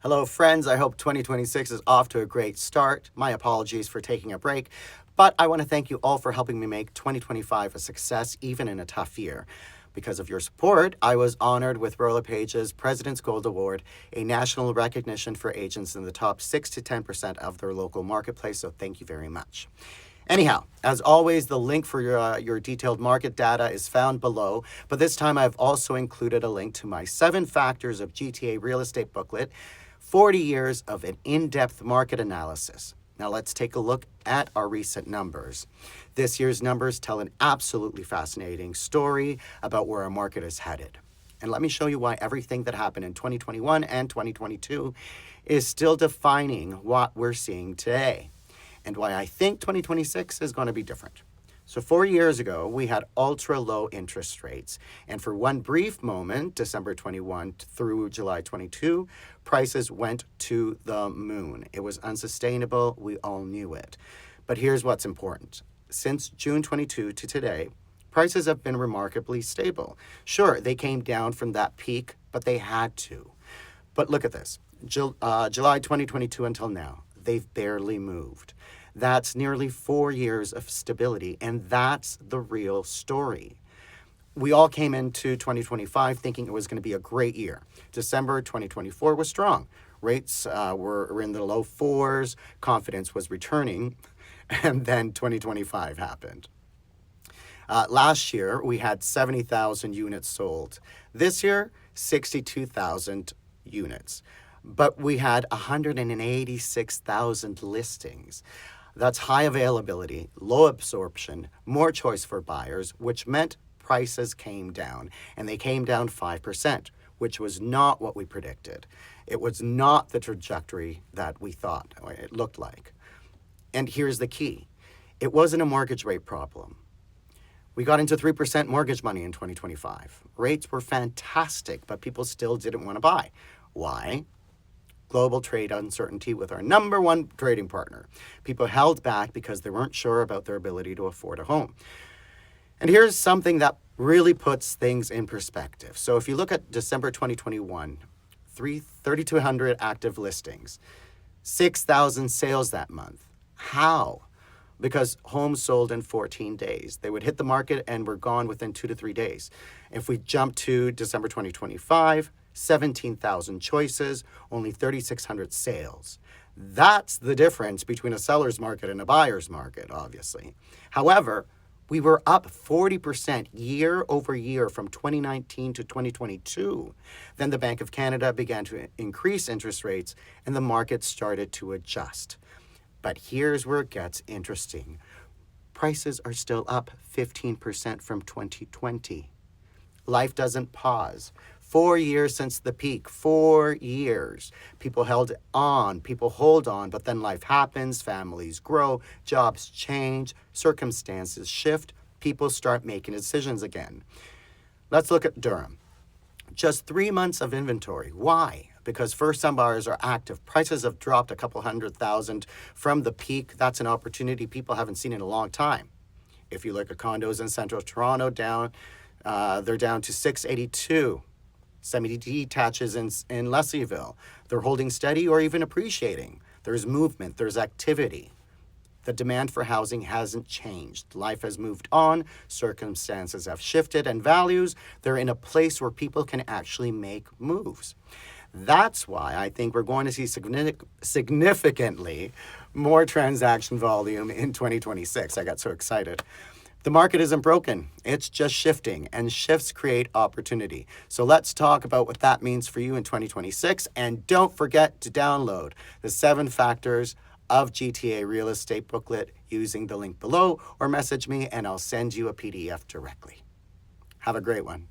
Hello, friends. I hope 2026 is off to a great start. My apologies for taking a break, but I want to thank you all for helping me make 2025 a success, even in a tough year. Because of your support, I was honored with Royal LePage's President's Gold Award, a national recognition for agents in the top 6 to 10% of their local marketplace, so thank you very much. Anyhow, as always, the link for your detailed market data is found below, but this time I've also included a link to my 7 Factors of GTA Real Estate booklet, 40 years of an in-depth market analysis. Now let's take a look at our recent numbers. This year's numbers tell an absolutely fascinating story about where our market is headed. And let me show you why everything that happened in 2021 and 2022 is still defining what we're seeing today, and why I think 2026 is going to be different. So 4 years ago, we had ultra low interest rates. And for one brief moment, December 21 through July 22, prices went to the moon. It was unsustainable. We all knew it. But here's what's important. Since June 22 to today, prices have been remarkably stable. Sure, they came down from that peak, but they had to. But look at this. July 2022 until now, they've barely moved. That's nearly 4 years of stability, and that's the real story. We all came into 2025 thinking it was going to be a great year. December 2024 was strong. Rates were in the low 4s, confidence was returning, and then 2025 happened. Last year, we had 70,000 units sold. This year, 62,000 units. But we had 186,000 listings. That's high availability, low absorption, more choice for buyers, which meant prices came down. And they came down 5%, which was not what we predicted. It was not the trajectory that we thought it looked like. And here's the key. It wasn't a mortgage rate problem. We got into 3% mortgage money in 2025. Rates were fantastic, but people still didn't want to buy. Why? Global trade uncertainty with our number one trading partner. People held back because they weren't sure about their ability to afford a home. And here's something that really puts things in perspective. So if you look at December 2021, 3,200 active listings, 6,000 sales that month. How? Because homes sold in 14 days. They would hit the market and were gone within 2 to 3 days. If we jump to December 2025, 17,000 choices, only 3,600 sales. That's the difference between a seller's market and a buyer's market, obviously. However, we were up 40% year over year from 2019 to 2022. Then the Bank of Canada began to increase interest rates and the market started to adjust. But here's where it gets interesting. Prices are still up 15% from 2020. Life doesn't pause. 4 years since the peak, 4 years. People held on, people hold on, but then life happens, families grow, jobs change, circumstances shift, people start making decisions again. Let's look at Durham. Just 3 months of inventory. Why? Because first-time buyers are active. Prices have dropped a couple $100,000 from the peak. That's an opportunity people haven't seen in a long time. If you look at condos in central Toronto, they're down to $682. Semi-detaches in Leslieville. They're holding steady or even appreciating. There's movement, there's activity. The demand for housing hasn't changed. Life has moved on, circumstances have shifted, and values, they're in a place where people can actually make moves. That's why I think we're going to see significantly more transaction volume in 2026. I got so excited. The market isn't broken, it's just shifting, and shifts create opportunity. So let's talk about what that means for you in 2026, and don't forget to download the 7 Factors of GTA Real Estate booklet using the link below, or message me and I'll send you a PDF directly. Have a great one.